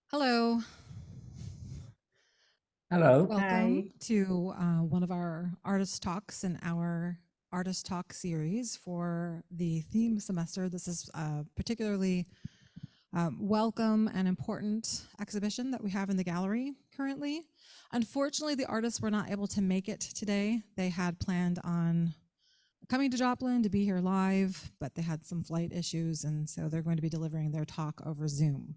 Hello. Hello. Welcome Hi. to one of our artist talks in our artist talk series for the theme semester. This is a particularly welcome and important exhibition that we have in the gallery currently. Unfortunately, the artists were not able to make it today. They had planned on coming to Joplin to be here live, but they had some flight issues, and so they're going to be delivering their talk over Zoom.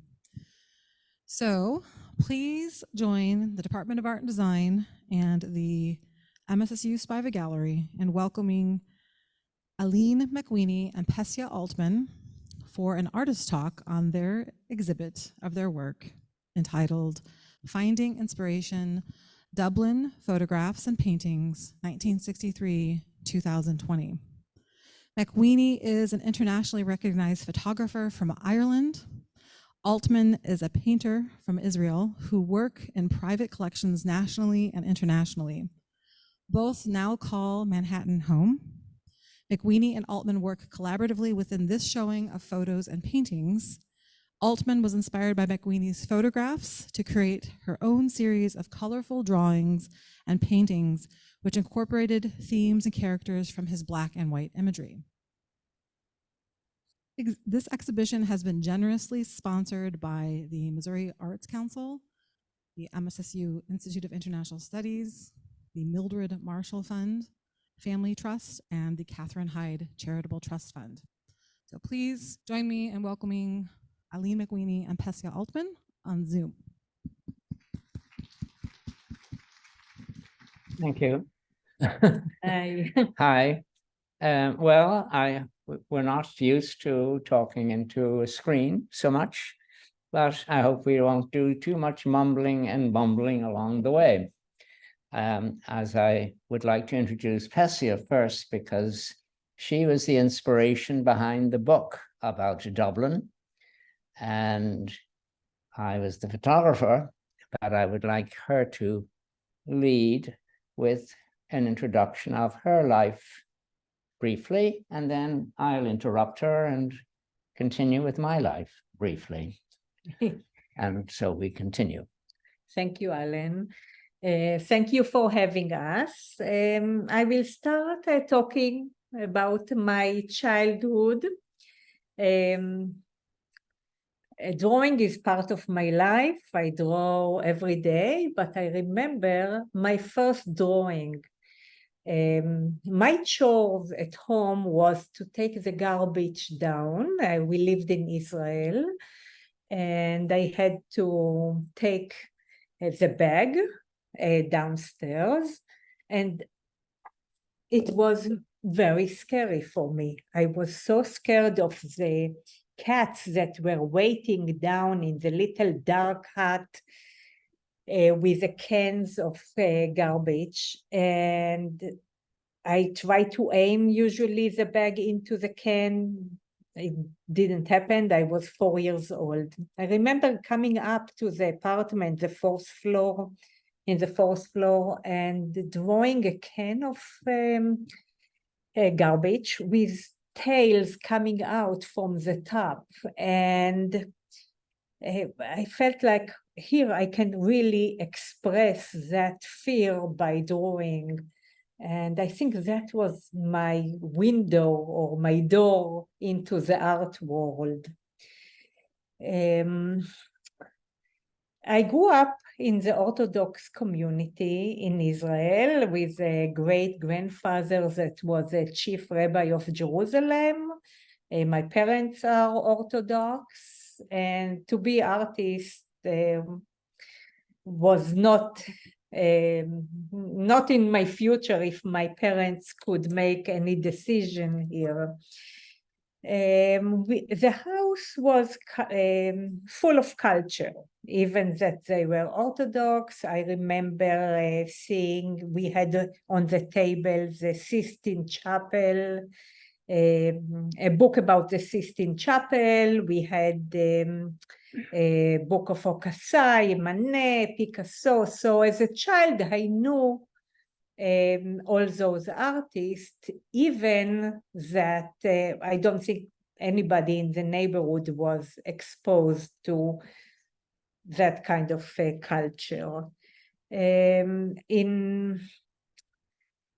So please join the Department of Art and Design and the MSSU Spiva Gallery in welcoming Alen MacWeeney and Pesya Altman for an artist talk on their exhibit of their work entitled Finding Inspiration, Dublin Photographs and Paintings, 1963-2020. MacWeeney is an internationally recognized photographer from Ireland. Altman is a painter from Israel who work in private collections nationally and internationally. Both now call Manhattan home. MacWeeney and Altman work collaboratively within this showing of photos and paintings. Altman was inspired by MacWeeney's photographs to create her own series of colorful drawings and paintings which incorporated themes and characters from his black and white imagery. This exhibition has been generously sponsored by the Missouri Arts Council, the MSSU Institute of International Studies, the Mildred Marshall Fund, Family Trust, and the Katherine Hyde Charitable Trust Fund. So please join me in welcoming Alen MacWeeney and Pesya Altman on Zoom. Thank you. Hi. Hi. We're not used to talking into a screen so much, but I hope we won't do too much mumbling and bumbling along the way. As I would like to introduce Pesya first, because she was the inspiration behind the book about Dublin, and I was the photographer, but I would like her to lead with an introduction of her life briefly, and then I'll interrupt her and continue with my life briefly. And so we continue. Thank you, Alen. Thank you for having us. I will start talking about my childhood. Drawing is part of my life. I draw every day, but I remember my first drawing. My chores at home was to take the garbage down. We lived in Israel, and I had to take the bag downstairs, and it was very scary for me. I was so scared of the cats that were waiting down in the little dark hut with the cans of garbage, and I try to aim usually the bag into the can. It didn't happen. I was 4 years old. I remember coming up to the apartment, the fourth floor, and drawing a can of garbage with tails coming out from the top. And I felt like here I can really express that fear by drawing. And I think that was my window or my door into the art world. I grew up in the Orthodox community in Israel with a great-grandfather that was a chief rabbi of Jerusalem. My parents are Orthodox, and to be artist was not in my future if my parents could make any decision here. The house was full of culture, even that they were Orthodox. I remember seeing, we had on the table the Sistine Chapel, a book about the Sistine Chapel. We had a book of Ocassai, Manet, Picasso. So as a child, I knew all those artists, even that I don't think anybody in the neighborhood was exposed to that kind of culture. In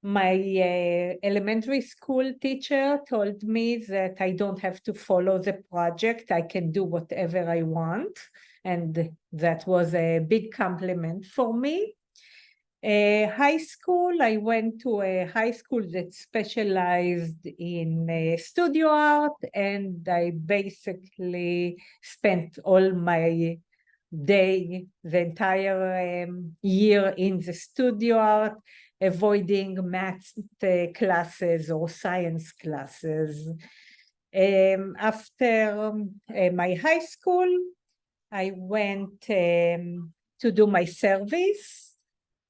my elementary school teacher told me that I don't have to follow the project, I can do whatever I want, and that was a big compliment for me. High school, I went to a high school that specialized in studio art, and I basically spent all my day, the entire year in the studio art, avoiding math classes or science classes. After my high school, I went to do my service.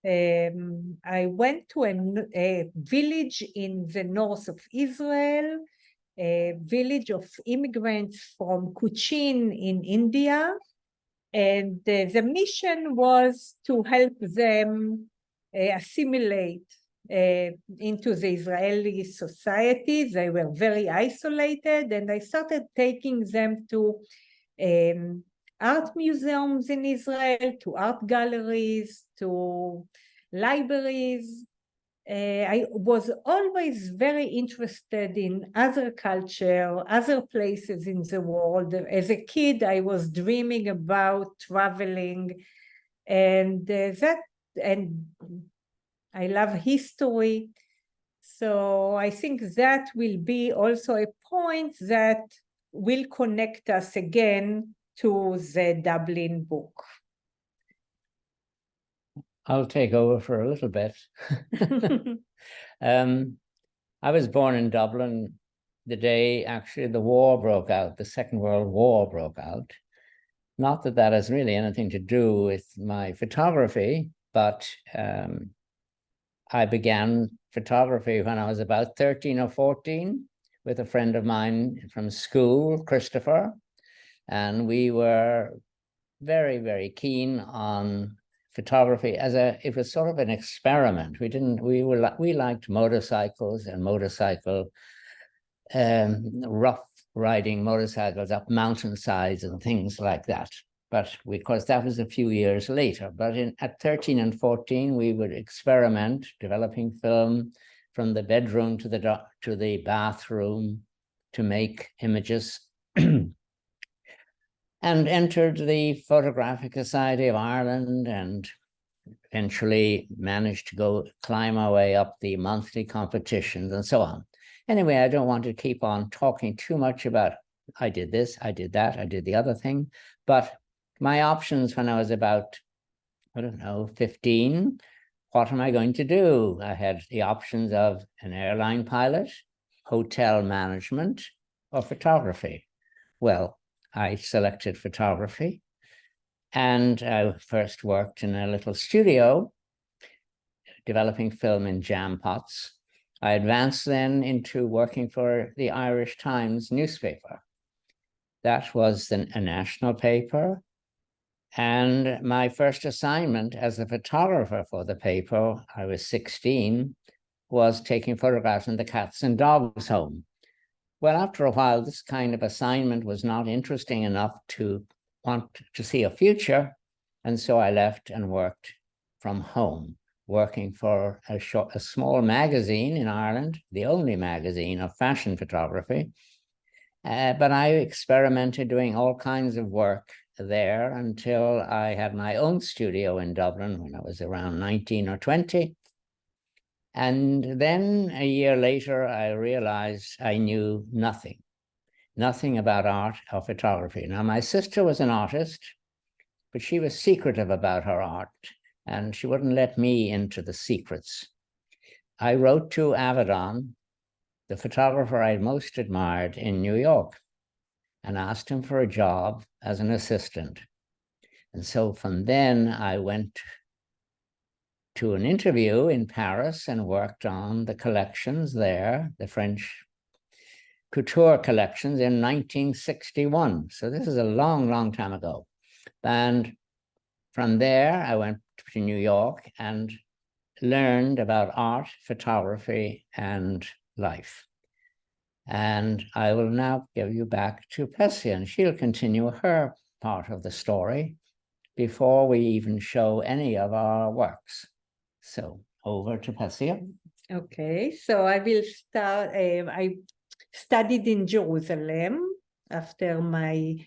I went to a village in the north of Israel, a village of immigrants from Cochin in India. And the mission was to help them assimilate into the Israeli society. They were very isolated, and I started taking them to art museums in Israel, to art galleries, to libraries. I was always very interested in other culture, other places in the world. As a kid, I was dreaming about traveling, and I love history. So I think that will be also a point that will connect us again to the Dublin book. I'll take over for a little bit. I was born in Dublin the day actually the war broke out, the Second World War broke out. Not that that has really anything to do with my photography, but I began photography when I was about 13 or 14 with a friend of mine from school, Christopher, and we were very, very keen on photography it was sort of an experiment. We liked motorcycles and rough riding motorcycles up mountainsides and things like that. But of course, that was a few years later. But at 13 and 14, we would experiment, developing film from the bedroom to the bathroom to make images. And entered the Photographic Society of Ireland, and eventually managed to climb our way up the monthly competitions and so on. Anyway, I don't want to keep on talking too much about I did this, I did that, I did the other thing. But my options when I was about, 15, what am I going to do? I had the options of an airline pilot, hotel management, or photography. Well, I selected photography, and I first worked in a little studio developing film in jam pots. I advanced then into working for the Irish Times newspaper. That was a national paper, and my first assignment as a photographer for the paper, I was 16, was taking photographs in the cats and dogs home. Well, after a while, this kind of assignment was not interesting enough to want to see a future. And so I left and worked from home, working for a small magazine in Ireland, the only magazine of fashion photography. But I experimented doing all kinds of work there until I had my own studio in Dublin when I was around 19 or 20. And then a year later, I realized I knew nothing about art or photography. Now, my sister was an artist, but she was secretive about her art, and she wouldn't let me into the secrets. I wrote to Avedon, the photographer I most admired in New York, and asked him for a job as an assistant. And so from then, I went to an interview in Paris and worked on the collections there, the French couture collections in 1961. So this is a long, long time ago. And from there, I went to New York and learned about art, photography, and life. And I will now give you back to Pesya, and she'll continue her part of the story before we even show any of our works. So over to Pesya. Okay, so I will start. I studied in Jerusalem after my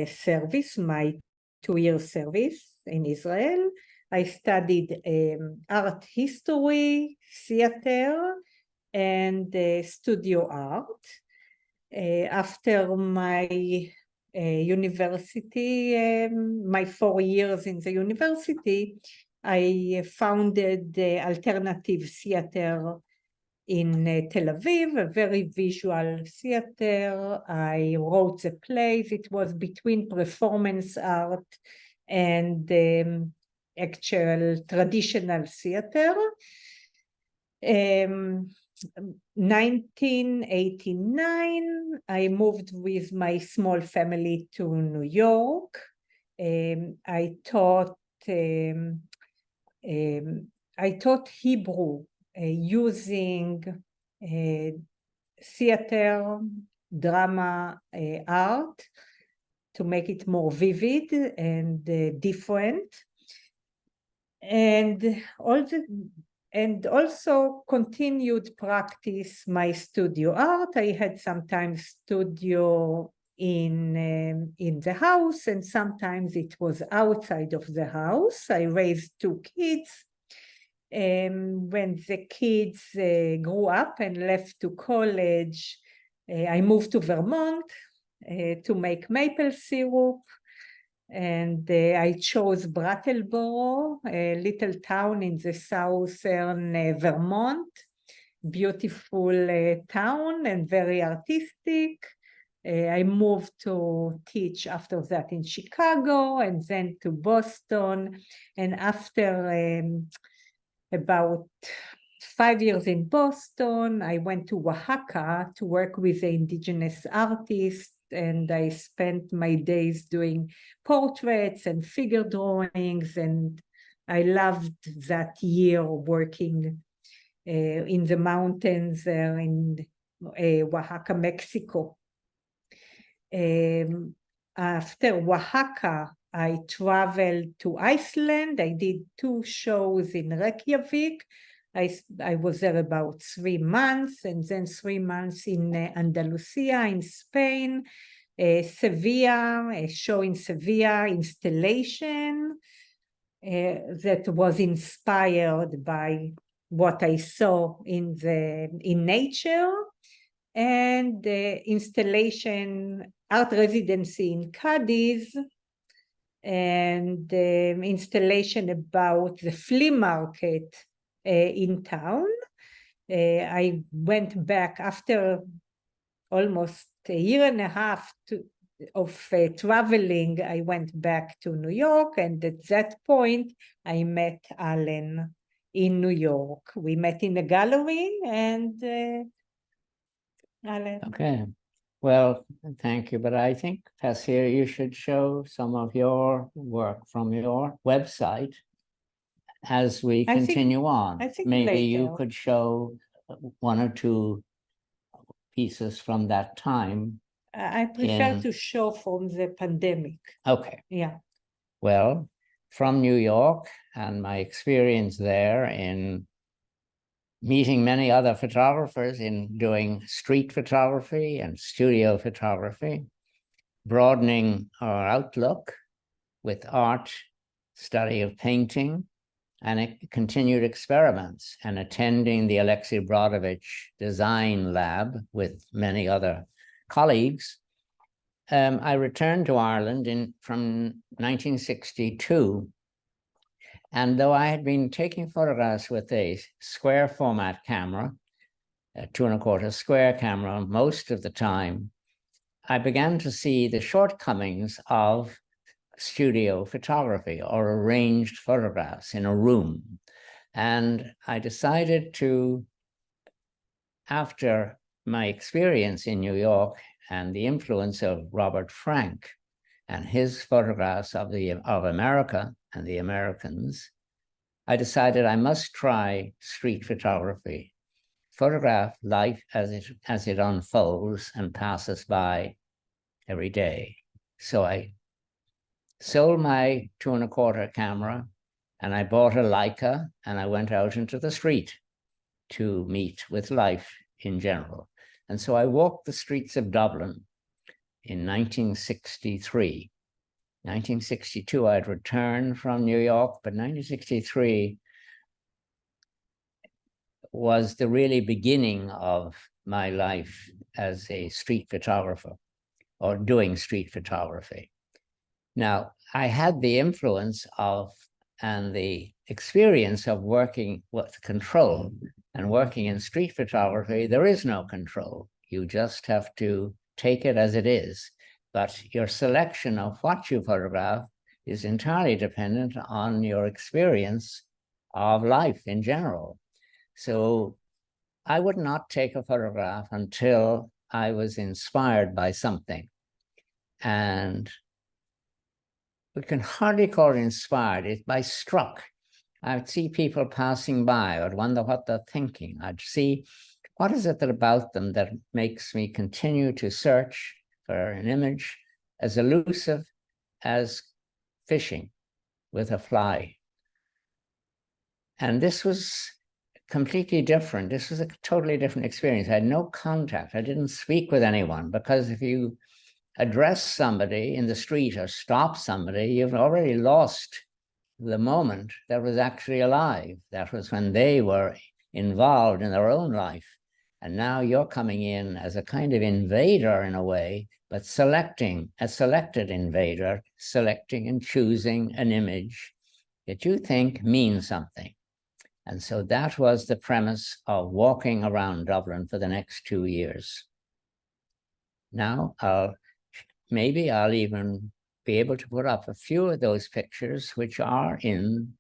service, my 2-year service in Israel. I studied art history, theater, and studio art. After my university, my 4 years in the university, I founded the alternative theater in Tel Aviv, a very visual theater. I wrote the plays. It was between performance art and actual traditional theater. 1989, I moved with my small family to New York. I taught Hebrew using theater, drama, art to make it more vivid and different. And also continued practice my studio art. I had sometimes studio in the house, and sometimes it was outside of the house. I raised 2 kids. When the kids grew up and left to college, I moved to Vermont to make maple syrup. And I chose Brattleboro, a little town in the southern Vermont, beautiful town and very artistic. I moved to teach after that in Chicago and then to Boston. And after about 5 years in Boston, I went to Oaxaca to work with the indigenous artists. And I spent my days doing portraits and figure drawings, and I loved that year working in the mountains in Oaxaca, Mexico. After Oaxaca, I traveled to Iceland. I did 2 shows in Reykjavik. I was there about 3 months, and then 3 months in Andalusia in Spain, Sevilla, a show in Sevilla, installation that was inspired by what I saw in nature, and the installation art residency in Cadiz, and installation about the flea market in town. I went back after almost a year and a half of traveling. I went back to New York, and at that point, I met Alen in New York. We met in a gallery, and Alen. Okay. Well, thank you. But I think, Pesya, you should show some of your work from your website as we continue on. I think maybe later. You could show 1 or 2 pieces from that time. I prefer to show from the pandemic. Okay. Yeah. Well, from New York and my experience there in meeting many other photographers in doing street photography and studio photography, broadening our outlook with art, study of painting, and continued experiments, and attending the Alexei Brodovich Design Lab with many other colleagues. I returned to Ireland from 1962. And though I had been taking photographs with a square format camera, a 2¼ square camera most of the time, I began to see the shortcomings of studio photography or arranged photographs in a room. And I decided to, after my experience in New York and the influence of Robert Frank and his photographs of America and the Americans, I decided I must try street photography, photograph life as it unfolds and passes by every day. So I sold my 2¼ camera, and I bought a Leica, and I went out into the street to meet with life in general. And so I walked the streets of Dublin in 1963. 1962, I'd returned from New York, but 1963 was the really beginning of my life as a street photographer, or doing street photography. Now, I had the influence of and the experience of working with control, and working in street photography, there is no control. You just have to take it as it is. But your selection of what you photograph is entirely dependent on your experience of life in general. So I would not take a photograph until I was inspired by something. And we can hardly call it inspired. It's by struck. I'd see people passing by. I'd wonder what they're thinking. I'd see what is it about them that makes me continue to search for an image as elusive as fishing with a fly. And this was completely different. This was a totally different experience. I had no contact. I didn't speak with anyone, because if you address somebody in the street or stop somebody, you've already lost the moment that was actually alive. That was when they were involved in their own life. And now you're coming in as a kind of invader in a way, but selecting, a selected invader, selecting and choosing an image that you think means something. And so that was the premise of walking around Dublin for the next 2 years. Now, maybe I'll even be able to put up a few of those pictures which are in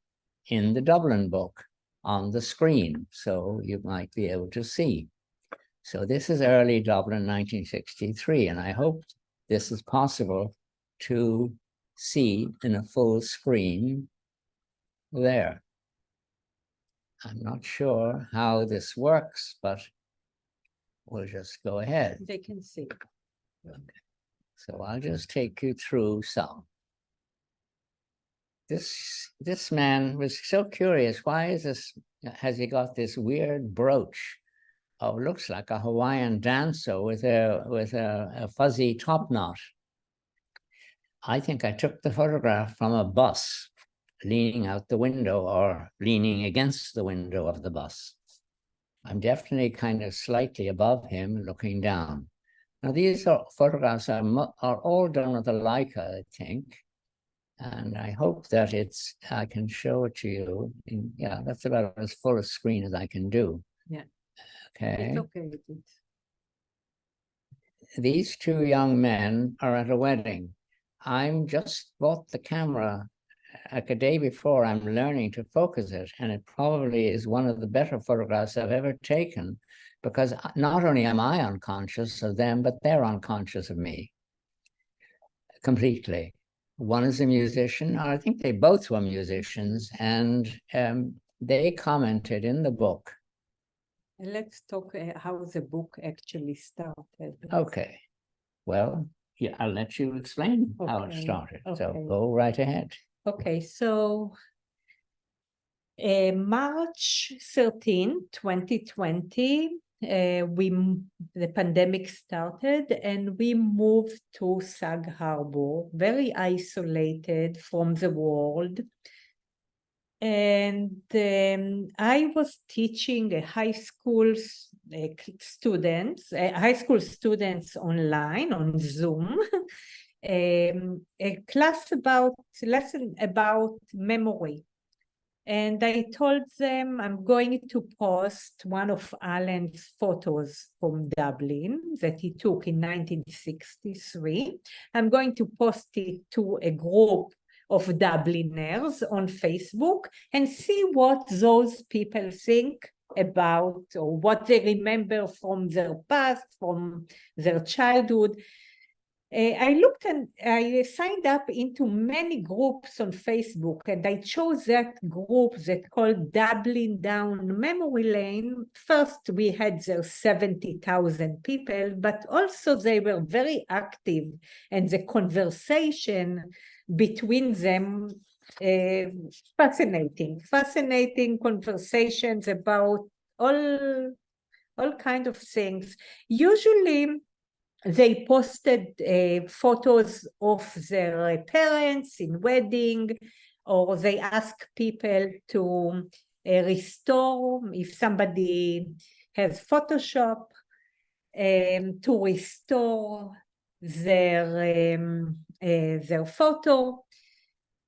the Dublin book on the screen, so you might be able to see. So this is early Dublin, 1963, and I hope this is possible to see in a full screen there. I'm not sure how this works, but we'll just go ahead. They can see. Okay. So I'll just take you through some. This man was so curious. Why is this? Has he got this weird brooch? Oh, looks like a Hawaiian dancer with a fuzzy top knot. I think I took the photograph from a bus, leaning out the window or leaning against the window of the bus. I'm definitely kind of slightly above him, looking down. Now, these photographs are all done with a Leica, I think. And I hope that I can show it to you. Yeah, that's about as full a screen as I can do. Yeah. Okay. It's okay. These two young men are at a wedding. I'm just bought the camera like a day before. I'm learning to focus it, and it probably is one of the better photographs I've ever taken, because not only am I unconscious of them, but they're unconscious of me completely. One is a musician, or I think they both were musicians, and they commented in the book. Let's talk how the book actually started. Okay. Well, yeah, I'll let you explain how it started. So go right ahead. Okay, so March 13, 2020, the pandemic started, and we moved to Sag Harbor, very isolated from the world. And I was teaching high school students online on Zoom, a lesson about memory. And I told them I'm going to post one of Alan's photos from Dublin that he took in 1963. I'm going to post it to a group of Dubliners on Facebook and see what those people think about, or what they remember from their past, from their childhood. I looked and I signed up into many groups on Facebook, and I chose that group that called Dublin Down Memory Lane. First, we had there 70,000 people, but also they were very active, and the conversation between them, fascinating conversations about all kinds of things. Usually they posted photos of their parents in wedding, or they asked people to restore, if somebody has Photoshop, to restore their photo.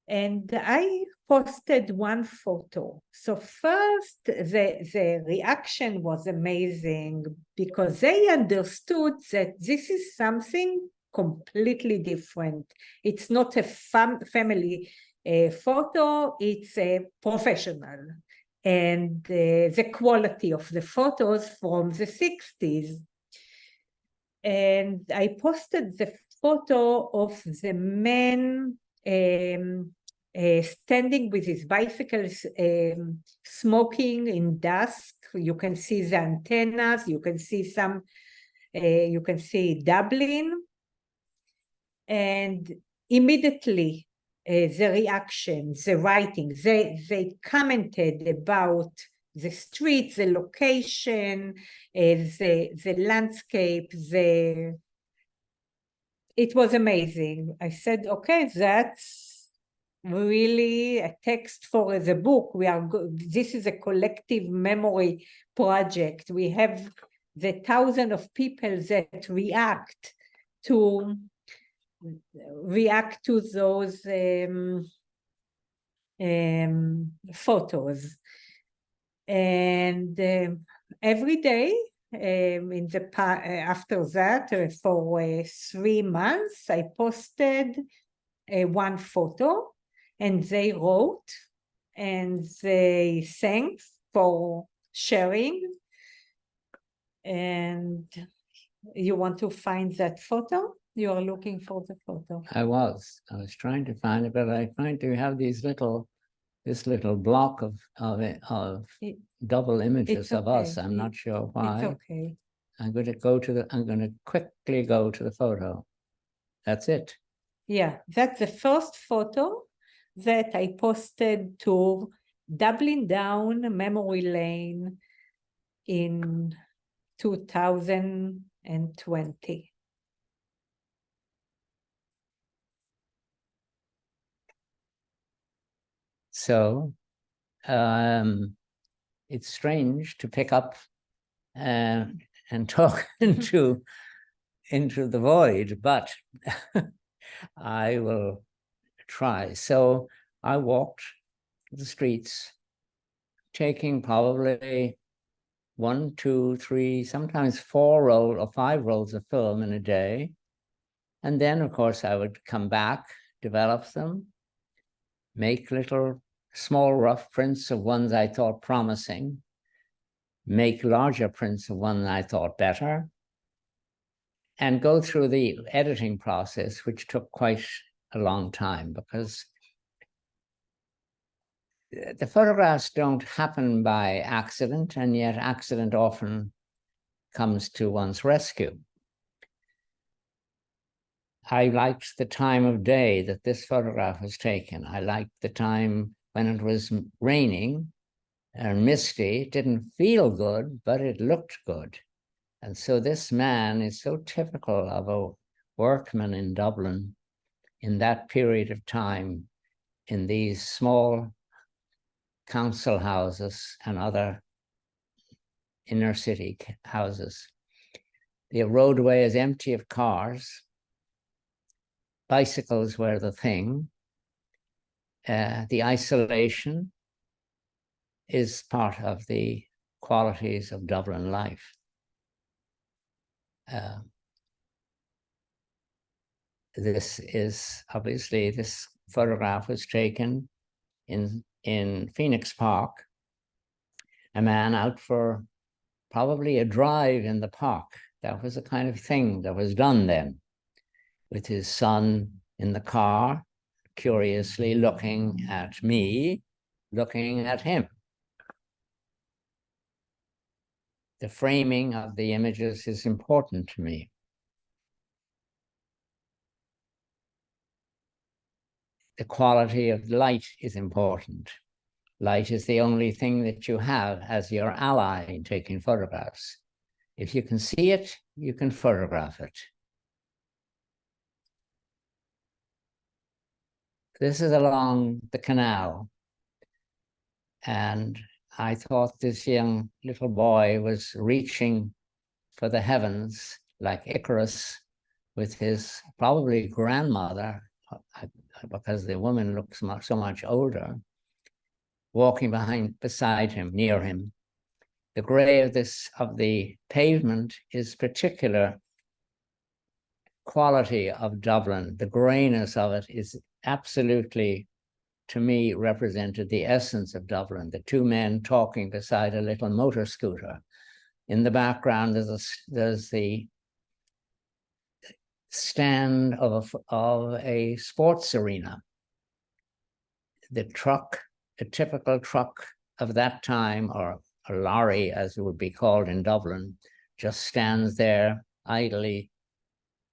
And I posted one photo. So first, the reaction was amazing because they understood that this is something completely different. It's not a family photo, it's a professional. And the quality of the photos from the 60s. And I posted the photo of the man standing with his bicycle, smoking in dusk. You can see the antennas, you can see you can see Dublin. And immediately the reaction, the writing, they commented about the streets, the location, the landscape, it was amazing. I said, okay, that's really a text for the book. This is a collective memory project. We have the thousands of people that react to those photos. And every day in the after that, for 3 months, I posted one photo, and they wrote and they thanked for sharing. And you want to find that photo? You are looking for the photo. I was trying to find it, but I find to have this little block of double images of us. I'm not sure why. It's okay. I'm going to quickly go to the photo. That's it. Yeah, that's the first photo that I posted to Dublin Down Memory Lane in 2020. So it's strange to pick up and talk into the void, but I will try. So I walked the streets, taking probably 1, 2, 3, sometimes 4 or 5 rolls of film in a day. And then, of course, I would come back, develop them, make little small rough prints of ones I thought promising, make larger prints of one I thought better, and go through the editing process, which took quite a long time because the photographs don't happen by accident, and yet accident often comes to one's rescue. I liked the time of day that this photograph was taken. I liked the time when it was raining and misty. It didn't feel good, but it looked good. And so this man is so typical of a workman in Dublin in that period of time, in these small council houses and other inner city houses. The roadway is empty of cars. Bicycles were the thing. The isolation is part of the qualities of Dublin life. This is obviously, this photograph was taken in Phoenix Park. A man out for probably a drive in the park. That was the kind of thing that was done then, with his son in the car, curiously looking at me, looking at him. The framing of the images is important to me. the quality of light is important. Light is the only thing that you have as your ally in taking photographs. If you can see it, you can photograph it. This is along the canal. And I thought this young little boy was reaching for the heavens like Icarus with his probably grandmother, because the woman looks so much older, walking beside him, near him. The gray of the pavement is particular quality of Dublin. The grayness of it is absolutely, to me, represented the essence of Dublin. The two men talking beside a little motor scooter. In the background, there's the stand of a sports arena. The truck, a typical truck of that time, or a lorry as it would be called in Dublin, just stands there idly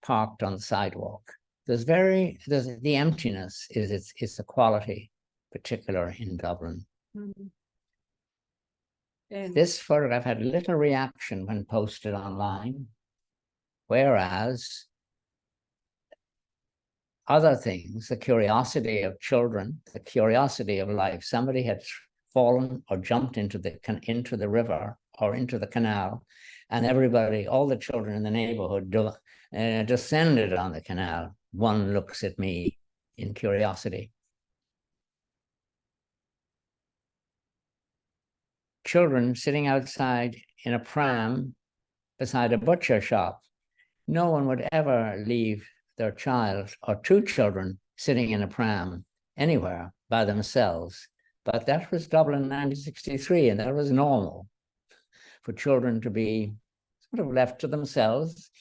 parked on the sidewalk. The emptiness is a quality particular in Dublin. Mm. And This photograph had little reaction when posted online, whereas other things, the curiosity of children, the curiosity of life, somebody had fallen or jumped into the river or into the canal, and everybody, all the children in the neighborhood descended on the canal. One looks at me in curiosity. Children sitting outside in a pram beside a butcher shop. No one would ever leave their child or two children sitting in a pram anywhere by themselves. But that was Dublin in 1963, and that was normal for children to be sort of left to themselves.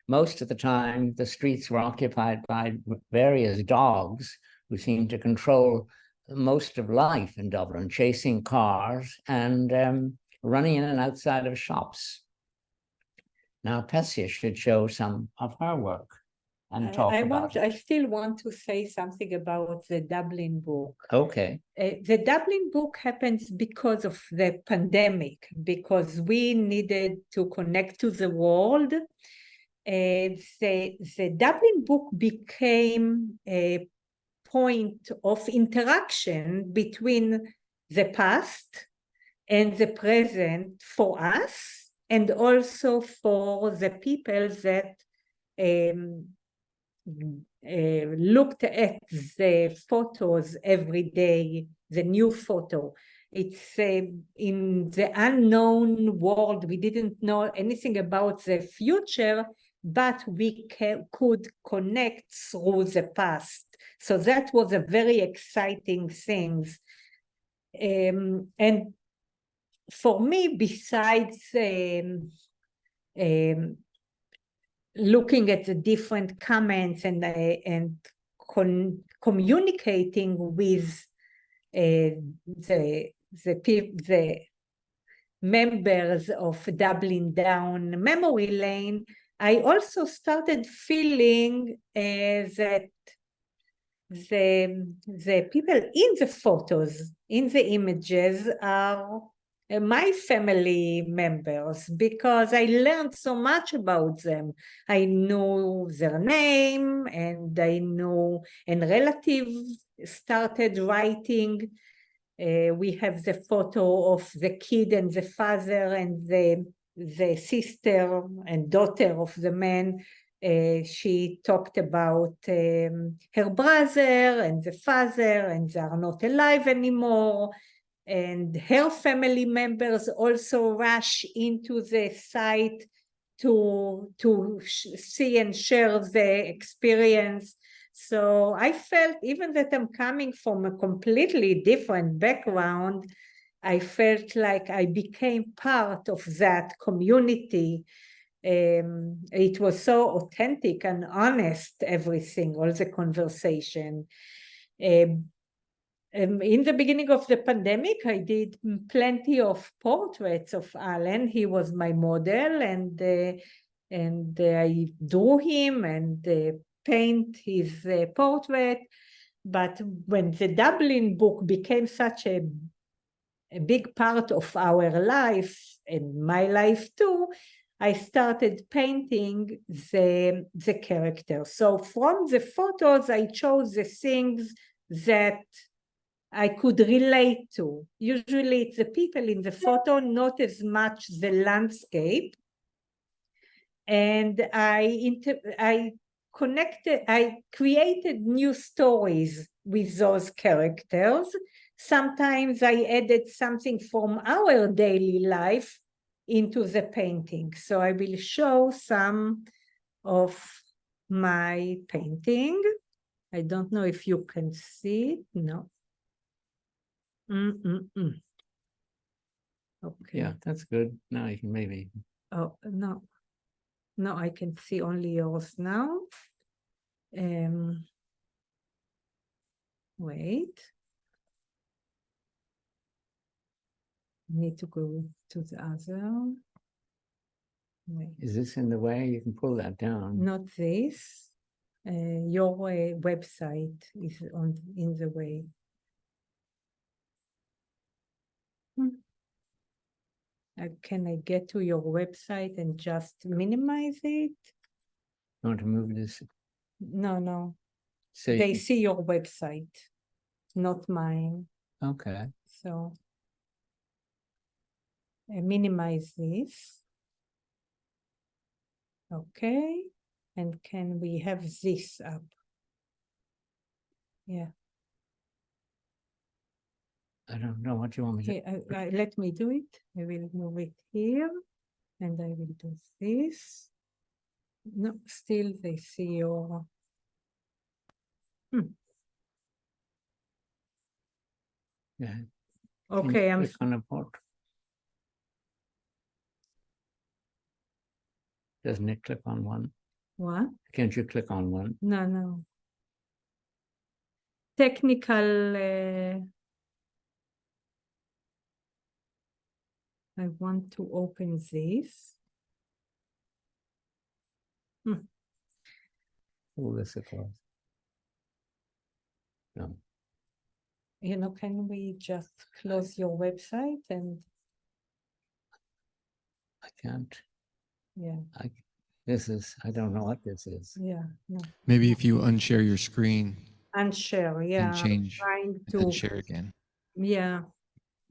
Most of the time, the streets were occupied by various dogs who seemed to control most of life in Dublin, chasing cars and running in and outside of shops. Now, Pesya should show some of her work and talk about it. I still want to say something about the Dublin book. Okay. The Dublin book happens because of the pandemic, because we needed to connect to the world. The Dublin book became a point of interaction between the past and the present for us, and also for the people that looked at the photos every day, the new photo. It's in the unknown world. We didn't know anything about the future, but we could connect through the past. So that was a very exciting thing. And for me, besides looking at the different comments and communicating with the members of Dublin Down Memory Lane, I also started feeling that the people in the photos, in the images, are my family members, because I learned so much about them. I know their name, and I know, and relatives started writing. We have the photo of the kid and the father and the sister and daughter of the man. She talked about her brother and the father, and they are not alive anymore. And her family members also rush into the site to see and share the experience. So I felt, even that I'm coming from a completely different background, I felt like I became part of that community. It was so authentic and honest, everything, all the conversation. In the beginning of the pandemic, I did plenty of portraits of Alen. He was my model, and I drew him and paint his portrait. But when the Dublin book became such a big part of our life and my life too, I started painting the characters. So from the photos, I chose the things that I could relate to. Usually it's the people in the photo, not as much the landscape. And I created new stories with those characters. Sometimes I added something from our daily life into the painting. So I will show some of my painting. I don't know if you can see it. No. Okay. Yeah, that's good. Now you can maybe. Oh, no. No, I can see only yours now. Wait. Need to go to the other. Wait. Is this in the way? You can pull that down. Not this. Your website is in the way. Can I get to your website and just minimize it? You want to move this? No. So you They can- see your website, not mine. okay. So minimize this. Okay. And can we have this up? Yeah. I don't know what you want me to. Here, let me do it. I will move it here and I will do this. No, still they see your. Yeah. Okay, I'm click on a port. Doesn't it click on one? what? Can't you click on one? No. Technical. I want to open this. Pull this across. No. Can we just close your website and I can't. yeah, I don't know what this is. yeah, no. Maybe if you unshare your screen And share, yeah. and change I'm trying and then to, share again. yeah,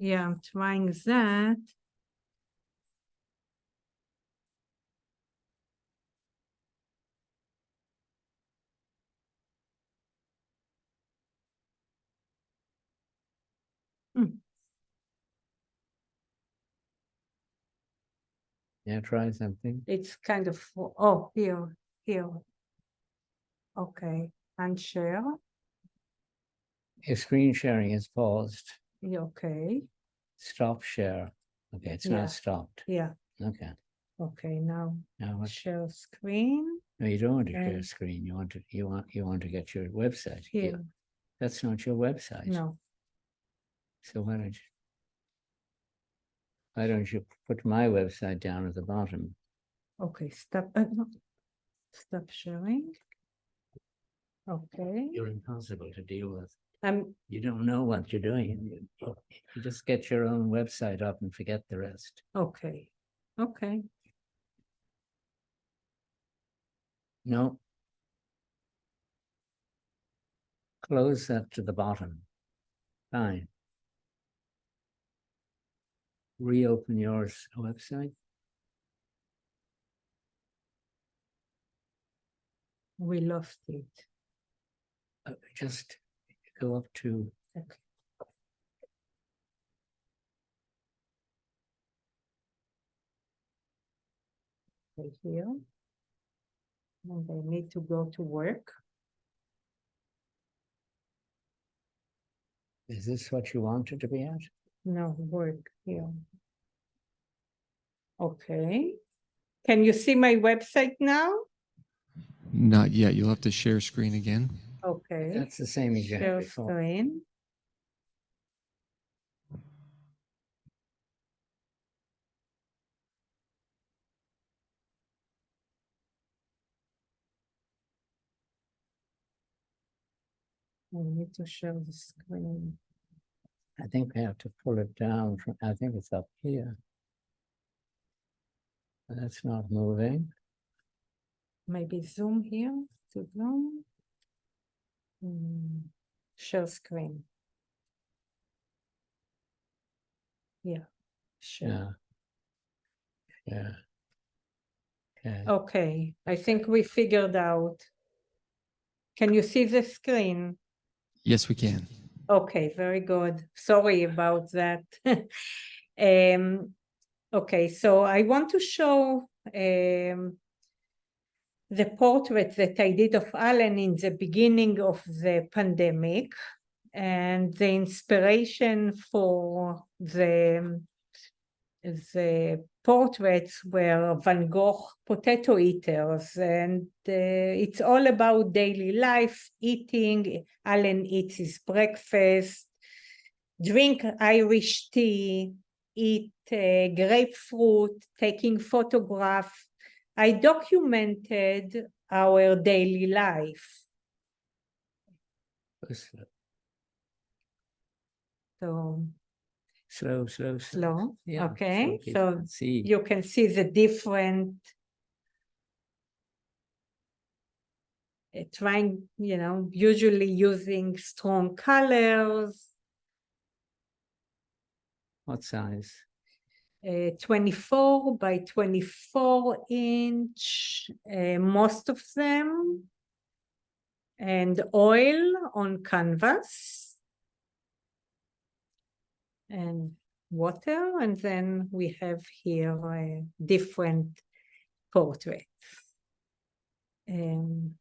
I'm trying that. Yeah, try something. It's kind of, oh, here. Okay, and share. Your screen sharing is paused. Yeah, okay, Stop share. Okay, it's Yeah. not stopped. yeah, Okay. okay, now Now what? share screen No, you don't want to share And- screen. You want to get your website. here. Yeah, that's not your website. No, So why don't you put my website down at the bottom? okay, stop, no. Stop sharing. Okay, You're impossible to deal with. I'm, You don't know what you're doing. You just get your own website up and forget the rest. okay. No. Close that to the bottom. Fine. Reopen your website. We lost it. Just go up to. Okay. Right here. And I need to go to work. Is this what you wanted to be at? No, work here. Okay. Can you see my website now? Not yet. You'll have to share screen again. Okay. That's the same as you had Share before. screen. need to share the screen. I think we have to pull it down from, I think it's up here. That's not moving. Maybe zoom here to zoom. Share screen. Yeah, sure. Yeah. Yeah. Okay. Okay, I think we figured out. Can you see the screen? Yes, we can. Okay, very good. Sorry about that. Okay, so I want to show the portrait that I did of Alen in the beginning of the pandemic, and the inspiration for the portraits were Van Gogh potato eaters, and it's all about daily life, eating. Alen eats his breakfast, drink Irish tea, eat grapefruit, taking photographs. I documented our daily life. So Slow. slow, Yeah, okay. people So can see. you can see the different, trying, usually using strong colors. What size? 24 by 24 inch, most of them, and oil on canvas, and water, and then we have here different portraits. And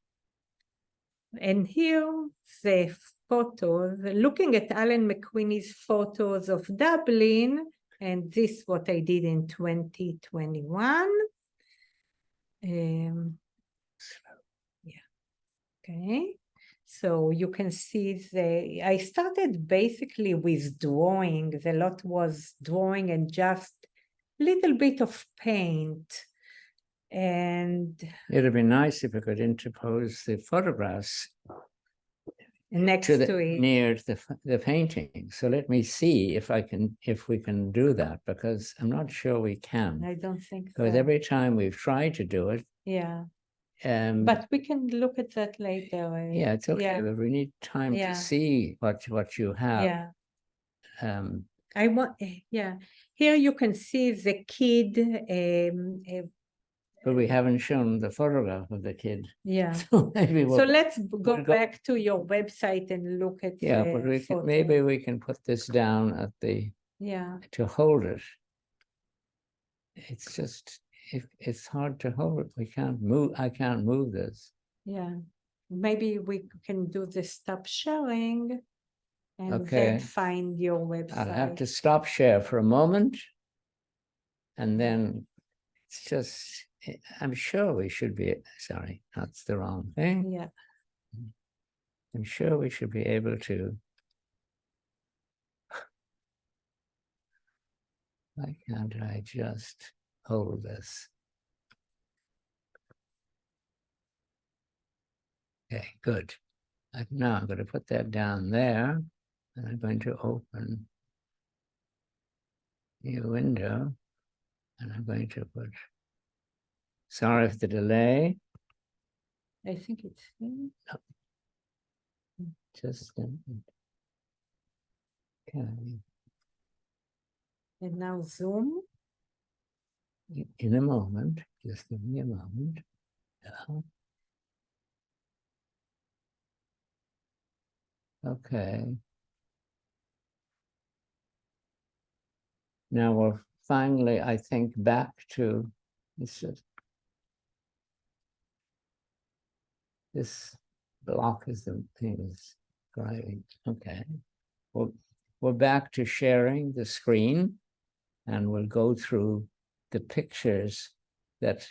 here the photos, looking at Alen MacWeeney's photos of Dublin, and this is what I did in 2021. Yeah, okay. So you can see I started basically with drawing. The lot was drawing and just little bit of paint. And It'd be nice if we could interpose the photographs next to it. near the painting. So let me see if we can do that, because I'm not sure we can. I don't think so. Because every time we've tried to do it, Yeah. But we can look at that later. yeah, it's okay, Yeah. but we need time Yeah. to see what you have. Yeah. I want, yeah. Here you can see the kid. But we haven't shown the photograph of the kid. Yeah. So maybe So let's go we'll back to your website and look at yeah, the but maybe we can put this down at the to hold it. It's just it's hard to hold it. We can't move. I can't move this. Yeah. Maybe we can do the stop sharing and Okay. then find your website. I'll have to stop share for a moment, and then it's just. I'm sure we should be. Sorry, that's the wrong thing. Yeah. I'm sure we should be able to. Why can't I just hold this? Okay, good. Now I'm going to put that down there, and I'm going to open new window, and I'm going to put, sorry for the delay. I think it's here. Just, okay. And now zoom. In a moment, just give me a moment. Yeah. Okay. Now we're finally, I think, back to this block is the thing is great. Okay. Well, we're back to sharing the screen, and we'll go through the pictures that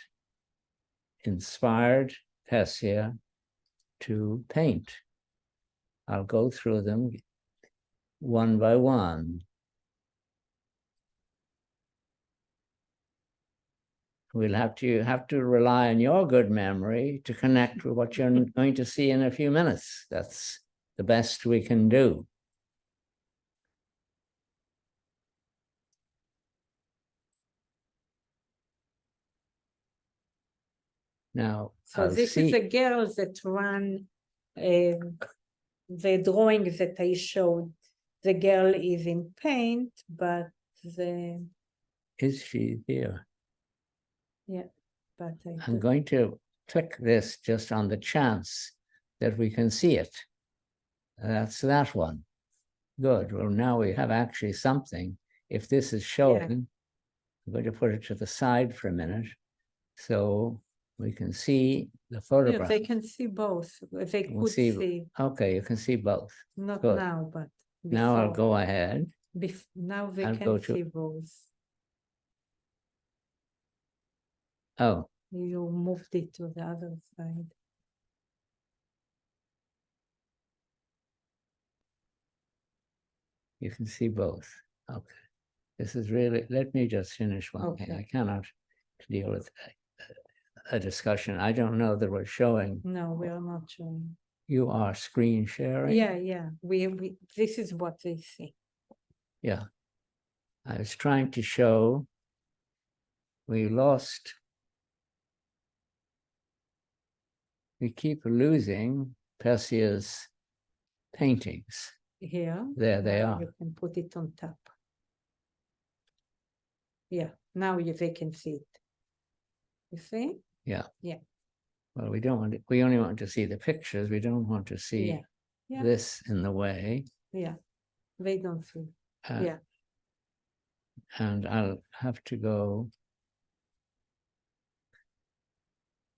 inspired Pesya to paint. I'll go through them one by one. We'll have to rely on your good memory to connect with what you're going to see in a few minutes. That's the best we can do. Now, So I'll this see. is a girl that ran the drawing that I showed. The girl is in paint, but Is she here? but I I'm going to click this just on the chance that we can see it. That's that one. Good. Well, now we have actually something. If this is showing, I'm going to put it to the side for a minute so we can see the photograph. they can see both. They We'll could see. see, Okay, you can see both. not Good. now, but Now I'll before. go ahead. Now they I'll can go to- see both. Oh, You moved it to the other side. you can see both. Okay. This is really, let me just finish one thing. Okay. I cannot deal with a discussion. I don't know that we're showing. No, we are not showing. You are screen sharing? Yeah. We this is what they see. Yeah. I was trying to show we keep losing Pesya's paintings. Here. There they are. You can put it on top. Yeah, now they can see it. You see? Yeah. Yeah. Well, we don't want to, we only want to see the pictures. We don't want to see Yeah. Yeah. this in the way. Yeah, they don't see. Yeah. And I'll have to go.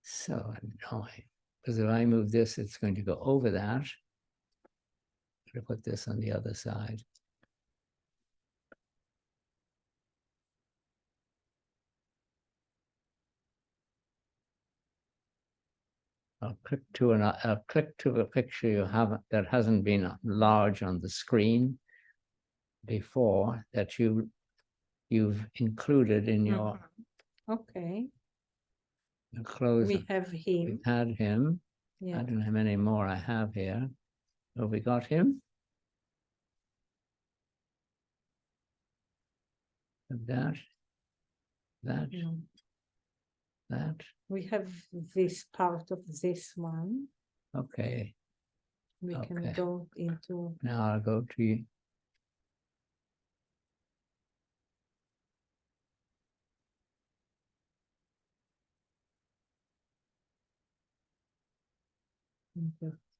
So annoying, because if I move this, it's going to go over that. I'm going to put this on the other side. I'll click to a picture you haven't, that hasn't been large on the screen before, that you've included in your Okay. clothes. We have him. We've had him. Yeah. I don't know how many more I have here. Have we got him? That. No. That. We have this part of this one. Okay. We can Okay. go into. Now I'll go to you.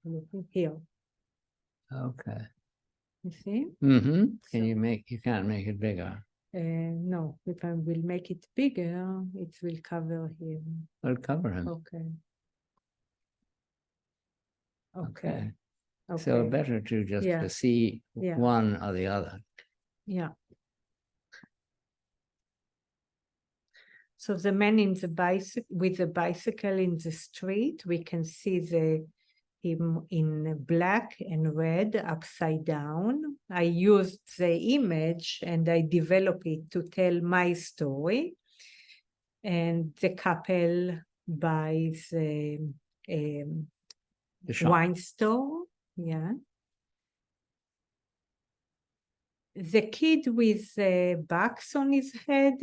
Looking here. Okay. You see? Mm-hmm. So- You can't make it bigger. No, if I will make it bigger, it will cover him. I'll cover him. Okay. Okay. Okay. Okay. So better to just Yeah. to see Yeah. one or the other. Yeah. So the man in the bicycle with the bicycle in the street, we can see him in black and red upside down. I used the image and I developed it to tell my story. And the couple buys The shop. wine store. Yeah. The kid with the box on his head,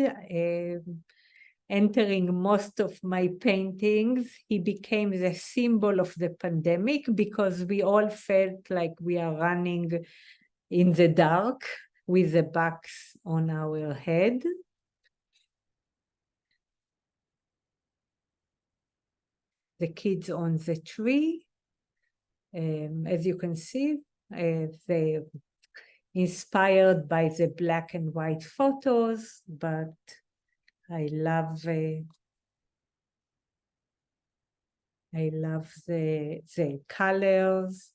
entering most of my paintings, he became the symbol of the pandemic because we all felt like we are running in the dark with the box on our head. The kids on the tree, as you can see, they inspired by the black and white photos, but I love the colors.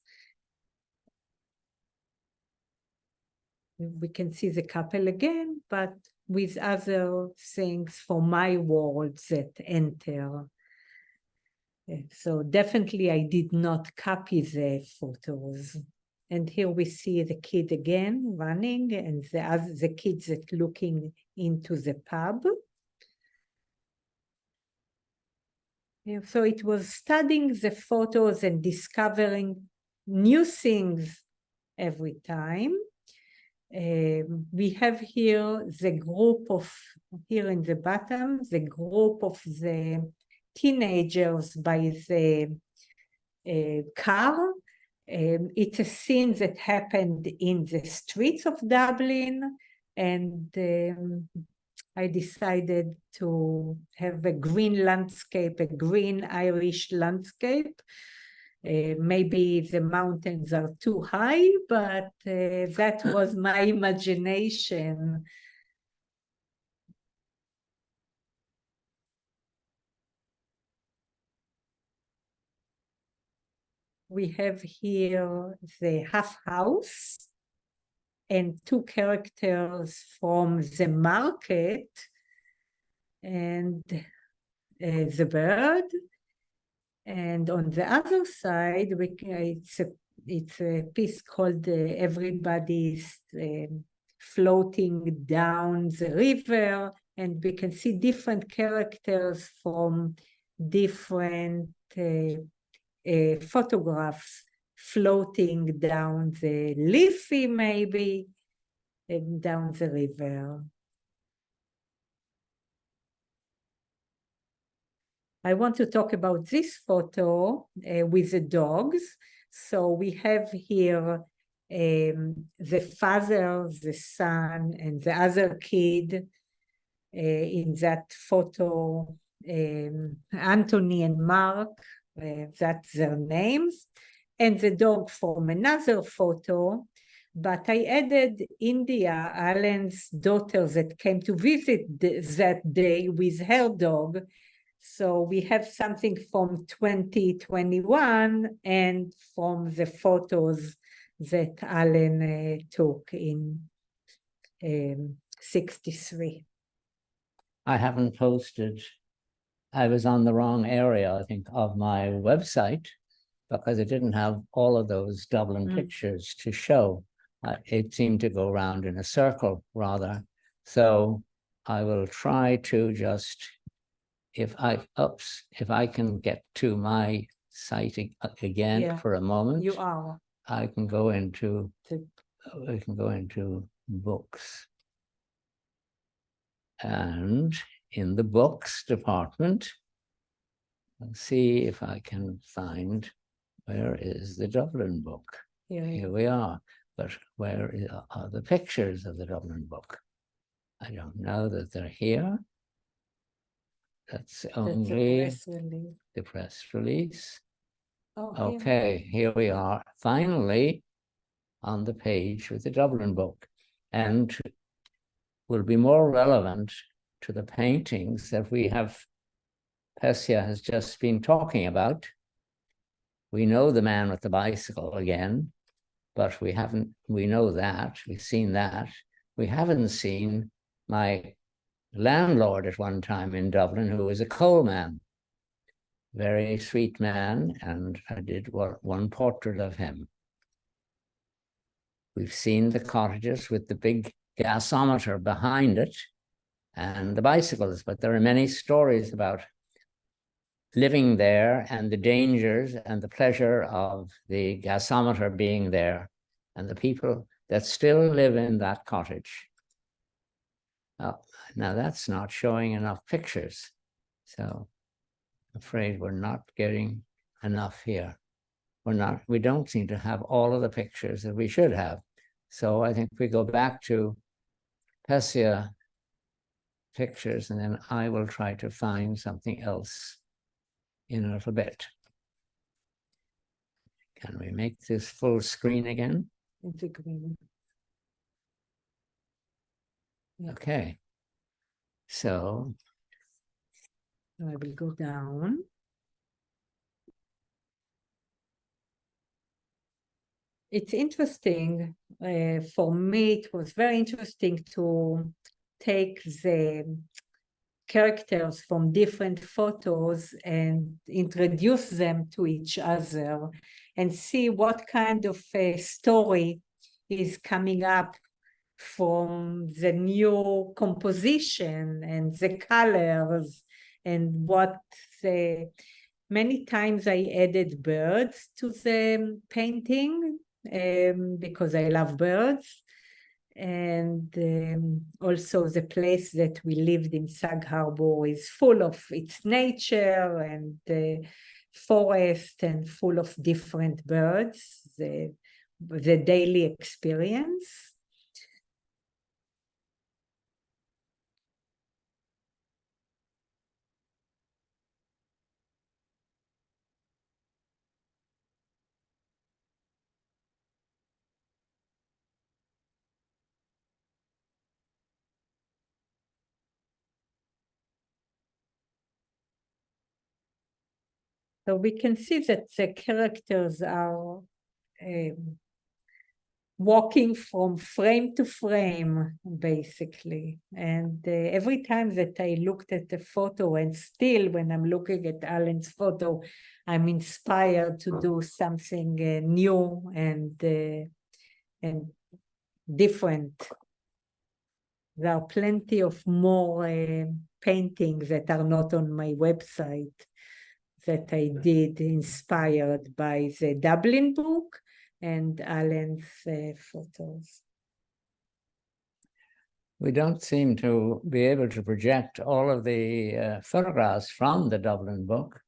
We can see the couple again, but with other things for my world that enter. So definitely I did not copy the photos. And here we see the kid again running and the kids that looking into the pub. Yeah, so it was studying the photos and discovering new things every time. We have here the group of, here in the bottom, the group of the teenagers by the car. It's a scene that happened in the streets of Dublin, and I decided to have a green landscape, a green Irish landscape. Maybe the mountains are too high, but that was my imagination. We have here the half house and two characters from the market and the bird. And on the other side, it's a piece called Everybody's Floating Down the River, and we can see different characters from different photographs floating down the Liffey, maybe, and down the river. I want to talk about this photo with the dogs. So we have here the father, the son, and the other kid in that photo, Anthony and Mark, that's their names, and the dog from another photo. But I added India, Alan's daughter, that came to visit that day with her dog. So we have something from 2021 and from the photos that Alan took in 63. I haven't posted. I was on the wrong area, I think, of my website because it didn't have all of those Dublin pictures to show. It seemed to go around in a circle rather. So I will try to just, if I can get to my site again for a moment. You are. I can go into, books. And in the books department, I'll see if I can find, where is the Dublin book? Here we are. But where are the pictures of the Dublin book? I don't know that they're here. That's only the press release. Oh, okay, here we are, finally on the page with the Dublin book, and will be more relevant to the paintings that we have, Pesya has just been talking about. We know the man with the bicycle again, but we know that, we've seen that. We haven't seen my landlord at one time in Dublin, who was a coal man. Very sweet man, and I did one portrait of him. We've seen the cottages with the big gasometer behind it and the bicycles, but there are many stories about living there and the dangers and the pleasure of the gasometer being there and the people that still live in that cottage. Now that's not showing enough pictures, so I'm afraid we're not getting enough here. We don't seem to have all of the pictures that we should have. So I think we go back to Pesya pictures, and then I will try to find something else in a little bit. Can we make this full screen again? It's green. Okay. So I will go down. It's interesting. For me, it was very interesting to take the characters from different photos and introduce them to each other and see what kind of a story is coming up from the new composition and the colors and what the Many times I added birds to the painting because I love birds. And also the place that we lived in, Sag Harbor, is full of its nature and forest and full of different birds, the daily experience. So we can see that the characters are walking from frame to frame, basically. And every time that I looked at the photo, and still when I'm looking at Alan's photo, I'm inspired to do something new and different. There are plenty of more paintings that are not on my website that I did inspired by the Dublin book and Alan's photos. We don't seem to be able to project all of the photographs from the Dublin book,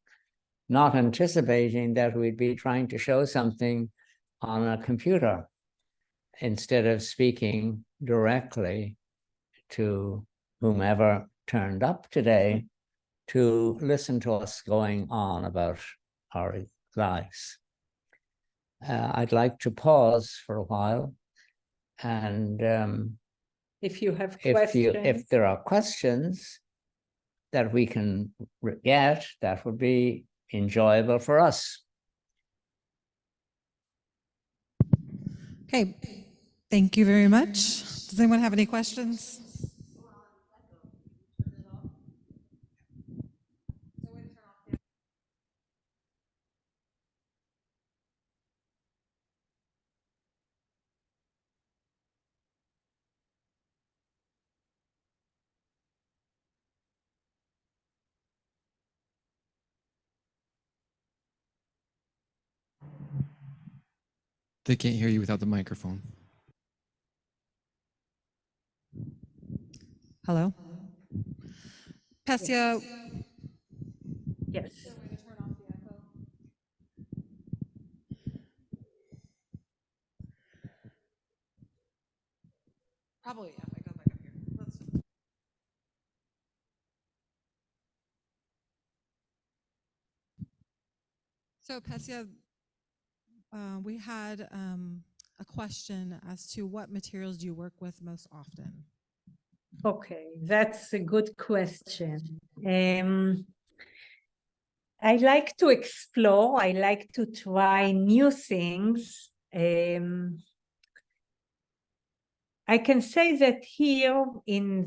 not anticipating that we'd be trying to show something on a computer instead of speaking directly to whomever turned up today to listen to us going on about our lives. I'd like to pause for a while, and if you have questions, if there are questions that we can get, that would be enjoyable for us. Okay, thank you very much. Does anyone have any questions? They can't hear you without the microphone. Hello? Pesya. yes. Probably, if I go back up here. So Pesya, we had a question as to what materials do you work with most often? Okay, that's a good question. I like to explore. I like to try new things. I can say that here in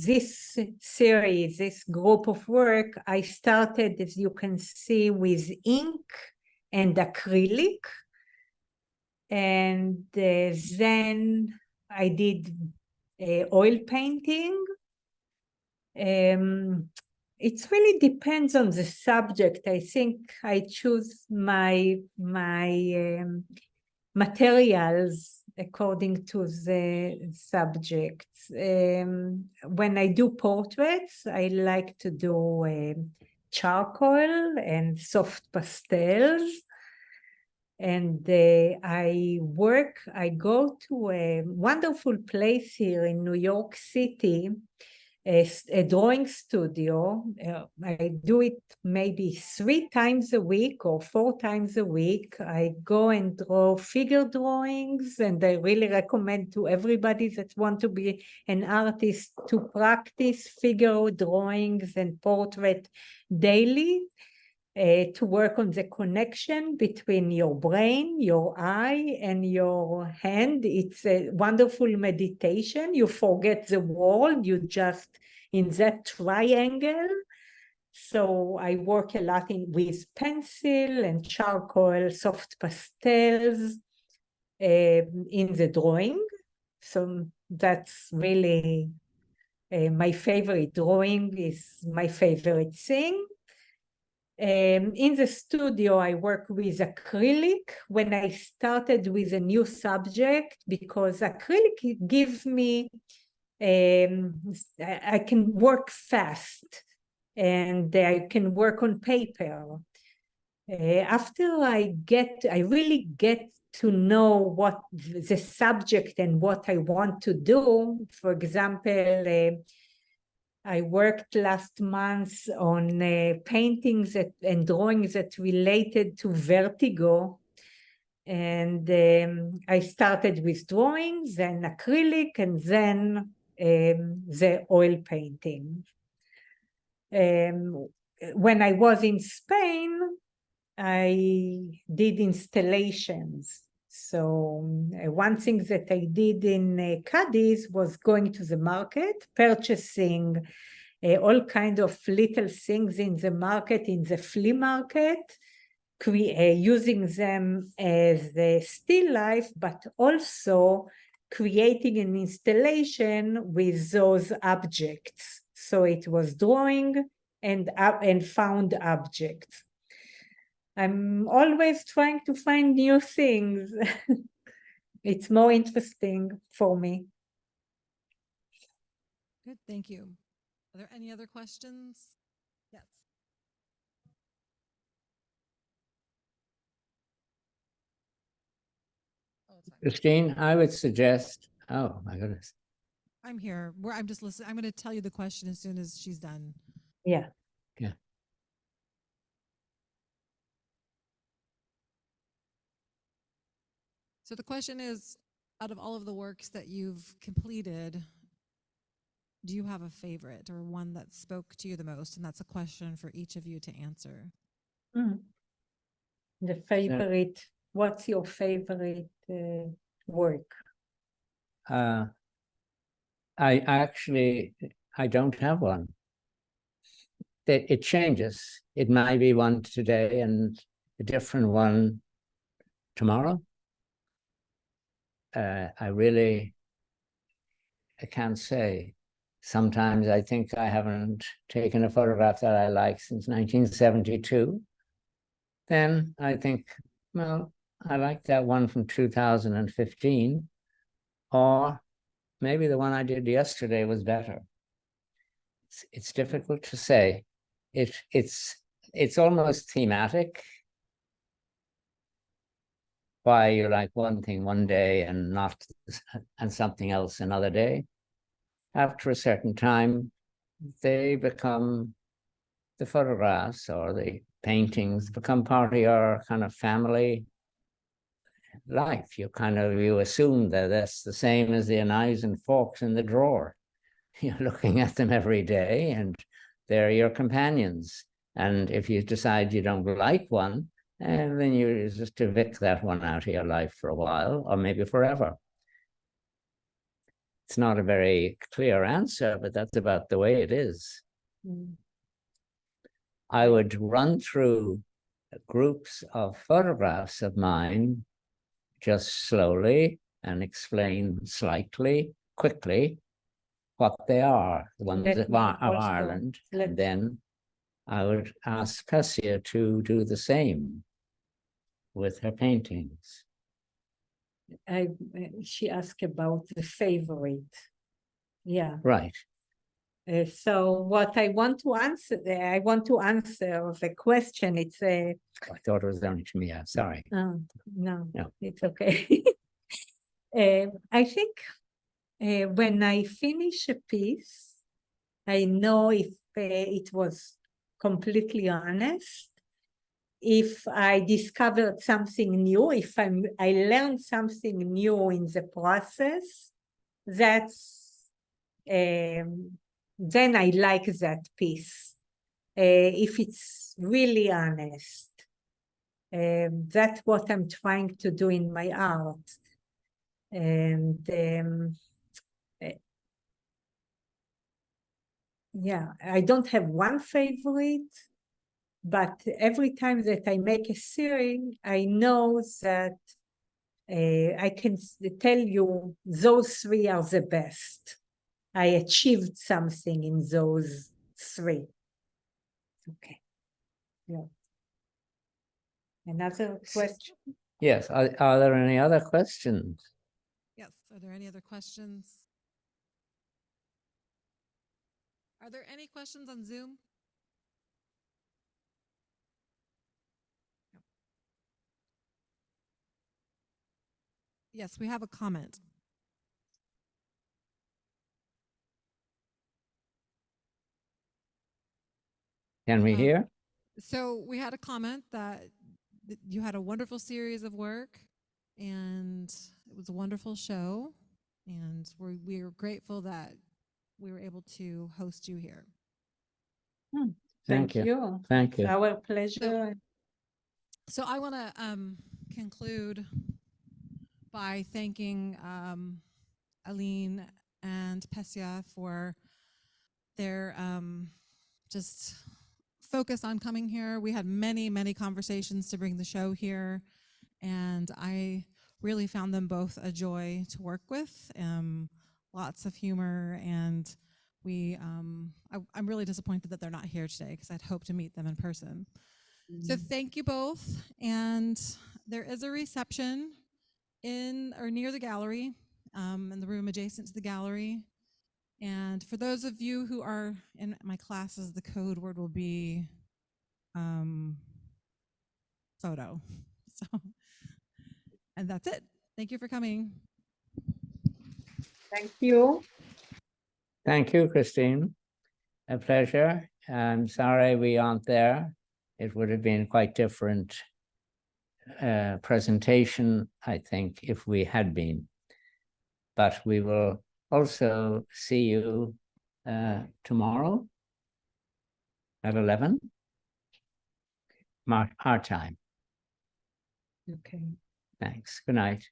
this series, this group of work, I started, as you can see, with ink and acrylic. And then I did oil painting. It really depends on the subject. I think I choose my materials according to the subject. When I do portraits, I like to do charcoal and soft pastels. And I go to a wonderful place here in New York City, a drawing studio. I do it maybe 3 times a week or 4 times a week. I go and draw figure drawings, and I really recommend to everybody that want to be an artist to practice figure drawings and portrait daily. To work on the connection between your brain, your eye, and your hand. It's a wonderful meditation. You forget the world, you just in that triangle. So I work a lot with pencil and charcoal, soft pastels in the drawing. So that's really my favorite. Drawing is my favorite thing. In the studio, I work with acrylic when I started with a new subject, because acrylic gives me, I can work fast and I can work on paper. After I really get to know what the subject and what I want to do. For example, I worked last month on paintings and drawings that related to vertigo. And I started with drawings, then acrylic, and then the oil painting. When I was in Spain, I did installations. So one thing that I did in Cadiz was going to the market, purchasing all kinds of little things in the market, in the flea market, using them as a still life, but also creating an installation with those objects. So it was drawing and found objects. I'm always trying to find new things. It's more interesting for me. Good, thank you. Are there any other questions? Yes. Oh, it's fine. Christine, I would suggest, oh my goodness. I'm here. I'm just listening. I'm going to tell you the question as soon as she's done. Yeah. Yeah. So the question is, out of all of the works that you've completed, do you have a favorite or one that spoke to you the most? And that's a question for each of you to answer. The favorite, what's your favorite work? I don't have one. It changes. It might be one today and a different one tomorrow. I can't say. Sometimes I think I haven't taken a photograph that I like since 1972. Then I think, well, I like that one from 2015, or maybe the one I did yesterday was better. It's difficult to say. It's almost thematic. Why you like one thing one day and something else another day. After a certain time, they become, the photographs or the paintings become part of your kind of family life. You assume that that's the same as the knives and forks in the drawer. You're looking at them every day and they're your companions. And if you decide you don't like one, and then you just evict that one out of your life for a while, or maybe forever. It's not a very clear answer, but that's about the way it is. I would run through groups of photographs of mine just slowly and explain slightly, quickly, what they are, the ones of Ireland. And then I would ask Pesya to do the same with her paintings. She asked about the favorite. Yeah. Right. So what I want to answer the question. It's I thought it was only to me. I'm sorry. No, it's okay. I think when I finish a piece, I know if it was completely honest. If I discovered something new, if I learned something new in the process, then I like that piece. If it's really honest, that's what I'm trying to do in my art. And yeah, I don't have one favorite, but every time that I make a series, I know that I can tell you those three are the best. I achieved something in those three. Okay. Another question? Yes, are there any other questions? Yes, are there any other questions? Are there any questions on Zoom? Yes, we have a comment. Can we hear? So we had a comment that you had a wonderful series of work and it was a wonderful show. And we're grateful that we were able to host you here. Thank you. Thank It's you. our pleasure. So I want to conclude by thanking Alen and Pesya for their just focus on coming here. We had many, many conversations to bring the show here, and I really found them both a joy to work with. Lots of humor, and I'm really disappointed that they're not here today because I'd hoped to meet them in person. So thank you both, and there is a reception in or near the gallery, in the room adjacent to the gallery. And for those of you who are in my classes, the code word will be photo. So, and that's it. Thank you for coming. Thank you. Thank you, Christine. A pleasure. I'm sorry we aren't there. It would have been quite different presentation, I think, if we had been. But we will also see you tomorrow at 11, our time. Okay. Thanks. Good night.